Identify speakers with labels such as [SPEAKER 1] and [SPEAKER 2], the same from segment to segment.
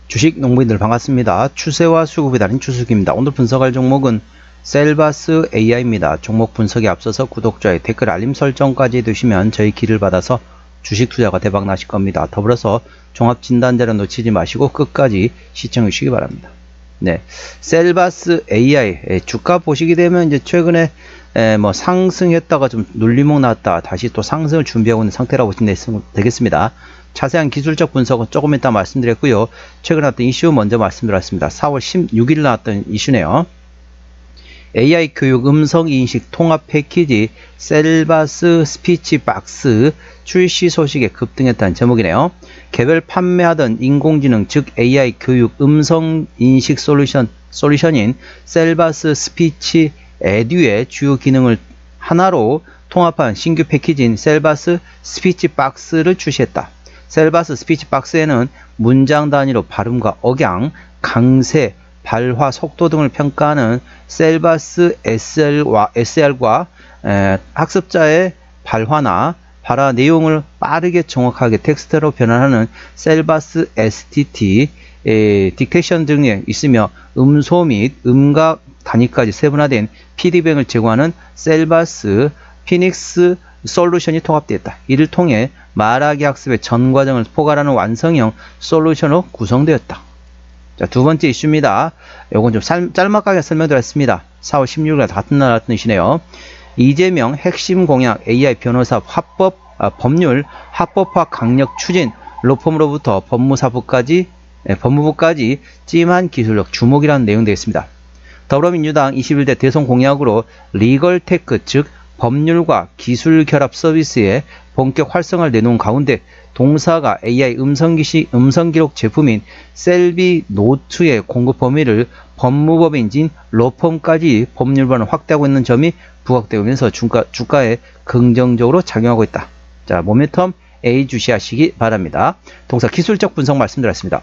[SPEAKER 1] 주식 농부인들 반갑습니다. 추세와 수급이 다른 추수기입니다. 오늘 분석할 종목은 셀바스 AI입니다. 종목 분석에 앞서서 구독자의 댓글 알림 설정까지 해두시면 저희 길을 받아서 주식 투자가 대박 나실 겁니다. 더불어서 종합 진단자료 놓치지 마시고 끝까지 시청해 주시기 바랍니다. 네, 셀바스 AI 주가 보시게 되면 이제 최근에 뭐 상승했다가 좀 눌림목 나왔다 다시 또 상승을 준비하고 있는 상태라고 보시면 되겠습니다. 자세한 기술적 분석은 조금 이따 말씀드렸고요. 최근에 나왔던 이슈 먼저 말씀드렸습니다. 4월 16일 나왔던 이슈네요. AI 교육 음성인식 통합 패키지 셀바스 스피치박스 출시 소식에 급등했다는 제목이네요. 개별 판매하던 인공지능 즉 AI 교육 음성인식 솔루션인 셀바스 스피치 에듀의 주요 기능을 하나로 통합한 신규 패키지인 셀바스 스피치박스를 출시했다. 셀바스 스피치박스에는 문장 단위로 발음과 억양, 강세, 발화, 속도 등을 평가하는 셀바스 SL과 학습자의 발화나 발화 내용을 빠르게 정확하게 텍스트로 변환하는 셀바스 STT, 딕테이션 등이 있으며 음소 및 음각 단위까지 세분화된 피드백을 제공하는 셀바스 피닉스 솔루션이 통합되었다. 이를 통해 말하기 학습의 전 과정을 포괄하는 완성형 솔루션으로 구성되었다. 자, 두 번째 이슈입니다. 요건 좀 짤막하게 설명드렸습니다. 4월 16일 같은 날 나왔던 이슈네요. 이재명 핵심 공약 AI 변호사 법률 합법화 강력 추진 로펌으로부터 법무부까지 찜한 기술력 주목이라는 내용 되겠습니다. 더불어민주당 21대 대선 공약으로 리걸테크 즉 법률과 기술 결합 서비스의 본격 활성화를 내놓은 가운데 동사가 AI 음성기록 제품인 셀비 노트의 공급 범위를 법무법인진 로펌까지 법률반을 확대하고 있는 점이 부각되면서 주가에 긍정적으로 작용하고 있다. 자, 모멘텀 A 주시하시기 바랍니다. 동사 기술적 분석 말씀드렸습니다.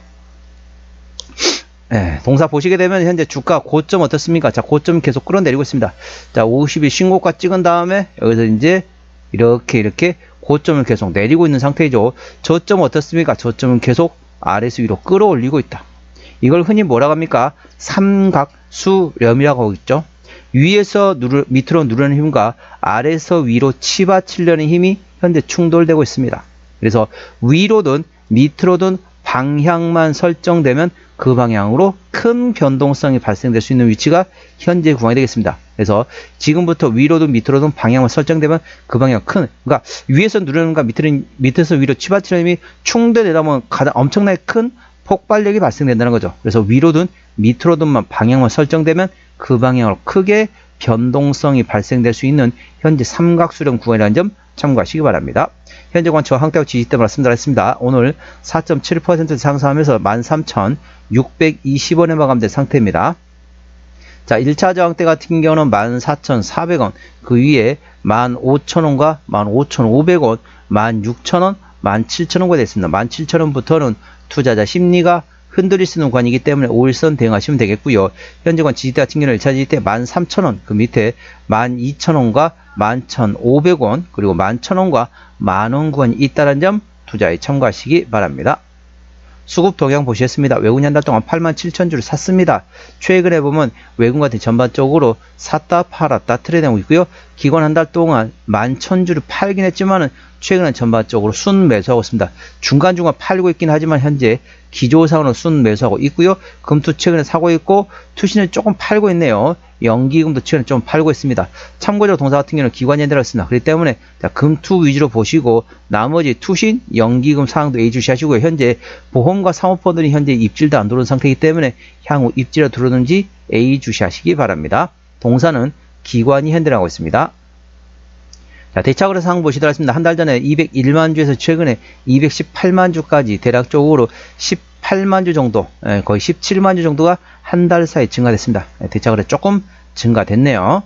[SPEAKER 1] 동사 보시게 되면 현재 주가 고점 어떻습니까? 자, 고점 계속 끌어내리고 있습니다. 자, 50일 신고가 찍은 다음에 여기서 이제 이렇게 고점을 계속 내리고 있는 상태이죠. 저점 어떻습니까? 저점은 계속 아래에서 위로 끌어올리고 있다. 이걸 흔히 뭐라고 합니까? 삼각수렴이라고 하고 있죠. 위에서 밑으로 누르는 힘과 아래에서 위로 치받치려는 힘이 현재 충돌되고 있습니다. 그래서 위로든 밑으로든 방향만 설정되면 그 방향으로 큰 변동성이 발생될 수 있는 위치가 현재 구간이 되겠습니다. 그래서 지금부터 위로든 밑으로든 방향만 설정되면 그 방향 그러니까 위에서 누르는가 밑에서 위로 치받치는 힘이 충돌되다 보면 가장 엄청나게 큰 폭발력이 발생된다는 거죠. 그래서 위로든 밑으로든만 방향만 설정되면 그 방향으로 크게 변동성이 발생될 수 있는 현재 삼각수렴 구간이라는 점 참고하시기 바랍니다. 현재 관측과 항대역 지지대 말씀드렸습니다. 오늘 4.7% 상승하면서 13,620원에 마감된 상태입니다. 자, 1차 저항대 같은 경우는 14,400원, 그 위에 15,000원과 15,500원, 16,000원, 17,000원가 됐습니다. 17,000원부터는 투자자 심리가 흔들릴 수 있는 구간이기 때문에 5일선 대응하시면 되겠고요. 현재관 지지대 같은 경우는 1차 지지대 13,000원, 그 밑에 12,000원과 11,500원, 그리고 11,000원과 만원 구간이 있다는 점 투자에 참고하시기 바랍니다. 수급 동향 보시겠습니다. 외국인 한 달 동안 87,000주를 샀습니다. 최근에 보면 외국 같은 전반적으로 샀다 팔았다 트레이드하고 있고요. 기관 한 달 동안 11,000주를 팔긴 했지만은 최근에 전반적으로 순 매수하고 있습니다. 중간중간 팔고 있긴 하지만 현재 기조상으로 순 매수하고 있고요. 금투 최근에 사고 있고 투신을 조금 팔고 있네요. 연기금도 최근에 좀 팔고 있습니다. 참고적으로 동사 같은 경우는 기관이 들어있습니다. 그렇기 때문에 금투 위주로 보시고 나머지 투신, 연기금 상황도 예의주시하시고요. 현재 보험과 사모펀드는 현재 입질도 안 들어오는 상태이기 때문에 향후 입질이 들어오는지 예의주시하시기 바랍니다. 동사는 기관이 핸들하고 있습니다. 자, 대차거래 상황 보시도록 하겠습니다. 한 달 전에 201만 주에서 최근에 218만 주까지 대략적으로 18만 주 정도, 거의 17만 주 정도가 한 달 사이 증가됐습니다. 대차거래 조금 증가됐네요.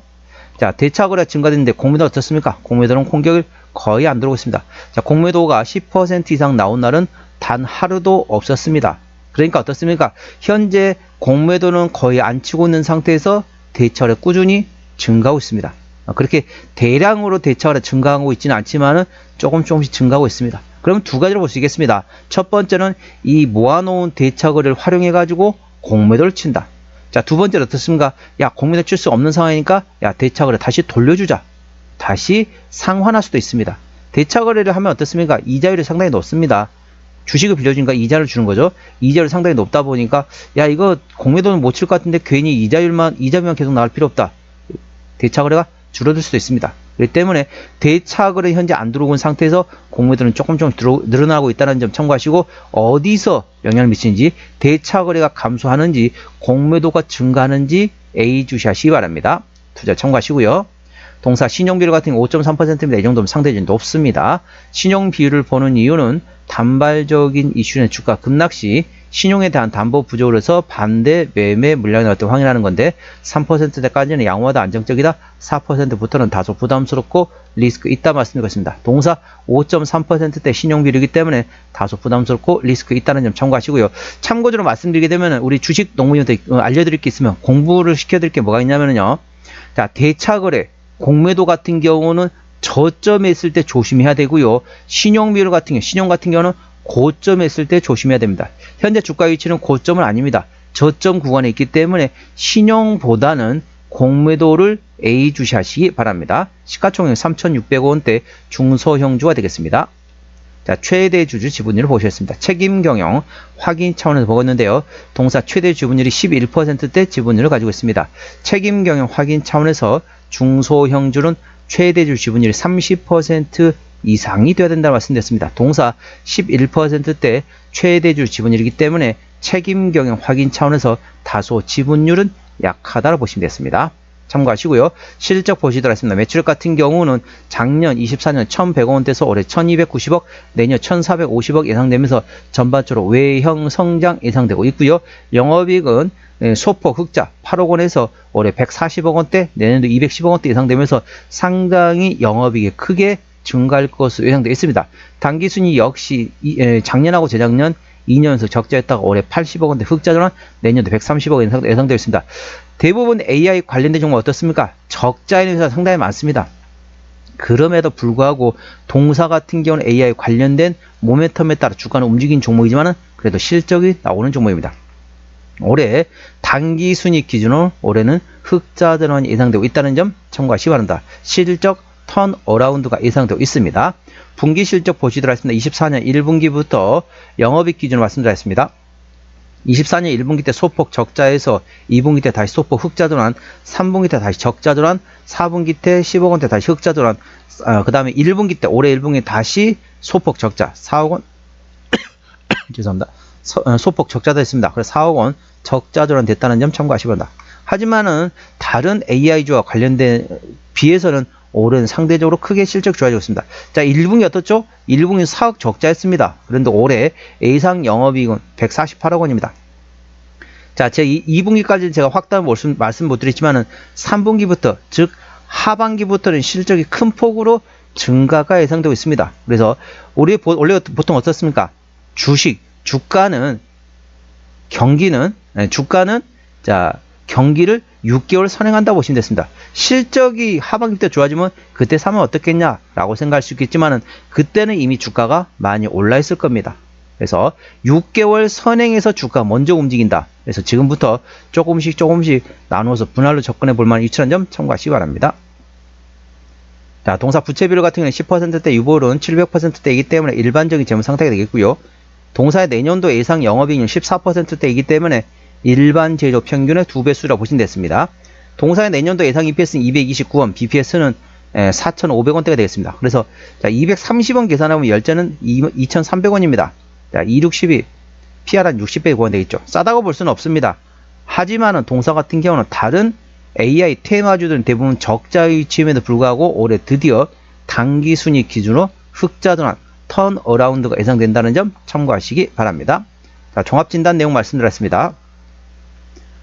[SPEAKER 1] 자, 대차거래 증가됐는데 공매도 어떻습니까? 공매도는 공격을 거의 안 들어오고 있습니다. 자, 공매도가 10% 이상 나온 날은 단 하루도 없었습니다. 그러니까 어떻습니까? 현재 공매도는 거의 안 치고 있는 상태에서 대차거래 꾸준히 증가하고 있습니다. 그렇게 대량으로 대차거래 증가하고 있지는 않지만은 조금씩 증가하고 있습니다. 그럼 두 가지로 볼 수 있겠습니다. 첫 번째는 이 모아놓은 대차거래를 활용해 가지고 공매도를 친다. 자, 두 번째는 어떻습니까? 야, 공매도 칠 수 없는 상황이니까 야, 대차거래 다시 돌려주자. 다시 상환할 수도 있습니다. 대차거래를 하면 어떻습니까? 이자율이 상당히 높습니다. 주식을 빌려주니까 이자를 주는 거죠. 이자율이 상당히 높다 보니까 야, 이거 공매도는 못 칠 것 같은데 괜히 이자비만 계속 나갈 필요 없다. 대차거래가 줄어들 수도 있습니다. 그렇기 때문에 대차거래 현재 안 들어온 상태에서 공매도는 조금 늘어나고 있다는 점 참고하시고, 어디서 영향을 미치는지, 대차거래가 감소하는지 공매도가 증가하는지 A주시하시기 바랍니다. 투자 참고하시고요. 동사 신용비율 같은 경우 5.3%입니다. 이 정도면 상당히 높습니다. 신용비율을 보는 이유는 단발적인 이슈는 주가 급락시 신용에 대한 담보 부족으로 해서 반대 매매 물량이 나왔다고 확인하는 건데, 3%대까지는 양호하다 안정적이다, 4%부터는 다소 부담스럽고 리스크 있다 말씀드렸습니다. 동사 5.3%대 신용비율이기 때문에 다소 부담스럽고 리스크 있다는 점 참고하시고요. 참고적으로 말씀드리게 되면 우리 주식 농부님한테 알려드릴 게 있으면, 공부를 시켜드릴 게 뭐가 있냐면요. 자, 대차거래 공매도 같은 경우는 저점에 있을 때 조심해야 되고요. 신용 같은 경우는 고점에 있을 때 조심해야 됩니다. 현재 주가 위치는 고점은 아닙니다. 저점 구간에 있기 때문에 신용보다는 공매도를 A 주시하시기 바랍니다. 시가총액 3,600원대 중소형주가 되겠습니다. 자, 최대 주주 지분율을 보셨습니다. 책임 경영 확인 차원에서 보았는데요. 동사 최대 지분율이 11%대 지분율을 가지고 있습니다. 책임 경영 확인 차원에서 중소형주는 최대주 지분율이 30% 이상이 되어야 된다고 말씀드렸습니다. 동사 11%대 최대주 지분율이기 때문에 책임 경영 확인 차원에서 다소 지분율은 약하다고 보시면 되겠습니다. 참고하시고요. 실적 보시도록 하겠습니다. 매출액 같은 경우는 작년 24년 1,100원대에서 올해 1,290억, 내년 1,450억 예상되면서 전반적으로 외형 성장 예상되고 있고요. 영업이익은 소폭 흑자 8억 원에서 올해 140억 원대, 내년도 210억 원대 예상되면서 상당히 영업이익이 크게 증가할 것으로 예상되어 있습니다. 당기순이 역시 작년하고 재작년 2년 연속 적자였다가 올해 80억 원대 흑자 전환, 내년도 130억 예상되어 있습니다. 대부분 AI 관련된 종목 어떻습니까? 적자인 회사 상당히 많습니다. 그럼에도 불구하고 동사 같은 경우는 AI 관련된 모멘텀에 따라 주가는 움직인 종목이지만 그래도 실적이 나오는 종목입니다. 올해 당기순이익 기준으로 올해는 흑자 전환이 예상되고 있다는 점 참고하시기 바랍니다. 실적 턴어라운드가 예상되고 있습니다. 분기 실적 보시도록 하겠습니다. 24년 1분기부터 영업이익 기준으로 말씀드렸습니다. 24년 1분기 때 소폭 적자에서 2분기 때 다시 소폭 흑자 전환, 3분기 때 다시 적자 전환, 4분기 때 10억 원대 다시 흑자 전환, 그 다음에 1분기 때 올해 1분기 다시 소폭 적자 4억 원 죄송합니다. 소폭 적자도 했습니다. 그래서 4억 원 적자 전환 됐다는 점 참고하시기 바랍니다. 하지만은 다른 AI주와 관련된 비해서는 올해는 상대적으로 크게 실적 좋아지고 있습니다. 자, 1분기 어떻죠? 1분기 4억 적자했습니다. 그런데 올해 A상 영업이익은 148억 원입니다. 자, 제 2분기까지는 제가 확답 말씀 못 드렸지만은 3분기부터, 즉 하반기부터는 실적이 큰 폭으로 증가가 예상되고 있습니다. 그래서 원래 보통 어떻습니까? 주가는 경기를 6개월 선행한다고 보시면 됐습니다. 실적이 하반기 때 좋아지면 그때 사면 어떻겠냐라고 생각할 수 있겠지만은 그때는 이미 주가가 많이 올라 있을 겁니다. 그래서 6개월 선행해서 주가가 먼저 움직인다. 그래서 지금부터 조금씩 나누어서 분할로 접근해 볼 만한 유출한 점 참고하시기 바랍니다. 자, 동사 부채비율 같은 경우는 10%대, 유보율은 700%대이기 때문에 일반적인 재무 상태가 되겠고요. 동사의 내년도 예상 영업이익률 14%대이기 때문에 일반 제조 평균의 2배수라고 보시면 됐습니다. 동사의 내년도 예상 EPS는 229원, BPS는 4,500원대가 되겠습니다. 그래서 자, 230원 계산하면 열자는 2,300원입니다. 자, 262 PR 한 60배 구간 되겠죠. 싸다고 볼 수는 없습니다. 하지만은 동사 같은 경우는 다른 AI 테마주들은 대부분 적자 위치임에도 불구하고 올해 드디어 당기순이익 기준으로 흑자 전환, 턴어라운드가 예상된다는 점 참고하시기 바랍니다. 자, 종합진단 내용 말씀드렸습니다.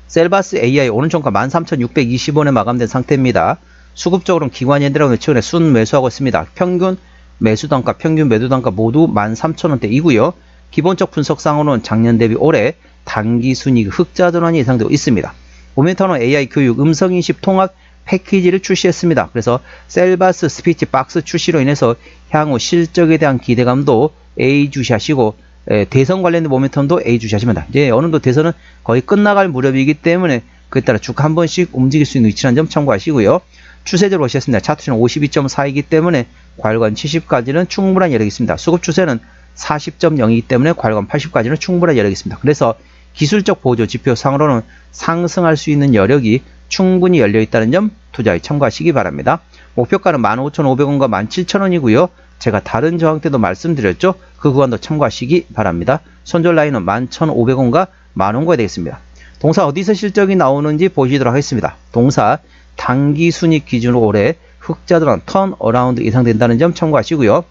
[SPEAKER 1] 셀바스 AI 오늘 종가 13,620원에 마감된 상태입니다. 수급적으로는 기관연대라고 최근에 순매수하고 있습니다. 평균 매수단가, 평균 매도단가 모두 13,000원대이고요. 기본적 분석상으로는 작년 대비 올해 당기순이익 흑자 전환이 예상되고 있습니다. 모멘텀은 AI 교육 음성인식 통합 패키지를 출시했습니다. 그래서 셀바스 스피치 박스 출시로 인해서 향후 실적에 대한 기대감도 A 주시하시고 대선 관련된 모멘텀도 A 주시하시면 됩니다. 이제 어느 정도 대선은 거의 끝나갈 무렵이기 때문에 그에 따라 주가 한 번씩 움직일 수 있는 위치라는 점 참고하시고요. 추세적으로 보시겠습니다. 차트는 52.4이기 때문에 과열관 70까지는 충분한 여력이 있습니다. 수급 추세는 40.0이기 때문에 과열관 80까지는 충분한 여력이 있습니다. 그래서 기술적 보조 지표상으로는 상승할 수 있는 여력이 충분히 열려 있다는 점 투자에 참고하시기 바랍니다. 목표가는 15,500원과 17,000원이고요. 제가 다른 저항 때도 말씀드렸죠. 그 구간도 참고하시기 바랍니다. 손절 라인은 11,500원과 만원가 되겠습니다. 동사 어디서 실적이 나오는지 보시도록 하겠습니다. 동사 단기 순익 기준으로 올해 흑자들은 턴 어라운드 예상된다는 점 참고하시고요.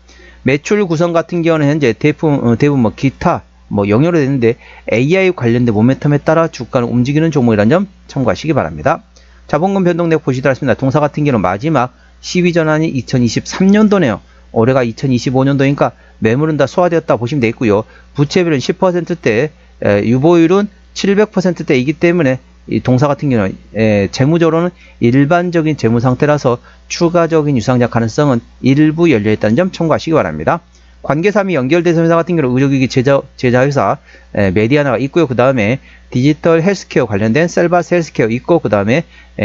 [SPEAKER 1] 매출 구성 같은 경우는 현재 대부분 기타 영역으로 되는데 AI 관련된 모멘텀에 따라 주가는 움직이는 종목이라는 점 참고하시기 바랍니다. 자본금 변동력 보시도록 하겠습니다. 동사 같은 경우는 마지막 시위 전환이 2023년도네요. 올해가 2025년도니까 매물은 다 소화되었다 보시면 되겠고요. 부채비율은 10%대, 유보율은 700%대이기 때문에 이 동사 같은 경우는 재무적으로는 일반적인 재무 상태라서 추가적인 유상작 가능성은 일부 열려있다는 점 참고하시기 바랍니다. 관계사 및 연결대선 회사 같은 경우는 의료기기 제자회사 메디아나가 있고요. 그 다음에 디지털 헬스케어 관련된 셀바스 헬스케어 있고, 그 다음에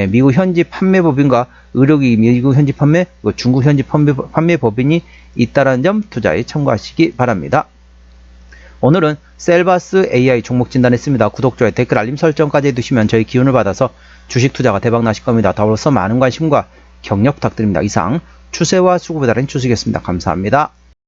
[SPEAKER 1] 미국 현지 판매법인과 의료기기 미국 현지 판매, 중국 현지 판매법인이 있다는 점 투자에 참고하시기 바랍니다. 오늘은 셀바스 AI 종목 진단했습니다. 구독, 좋아요, 댓글, 알림 설정까지 해두시면 저희 기운을 받아서 주식 투자가 대박 나실 겁니다. 더불어서 많은 관심과 격려 부탁드립니다. 이상 추세와 수급에 따른 추식이었습니다. 감사합니다.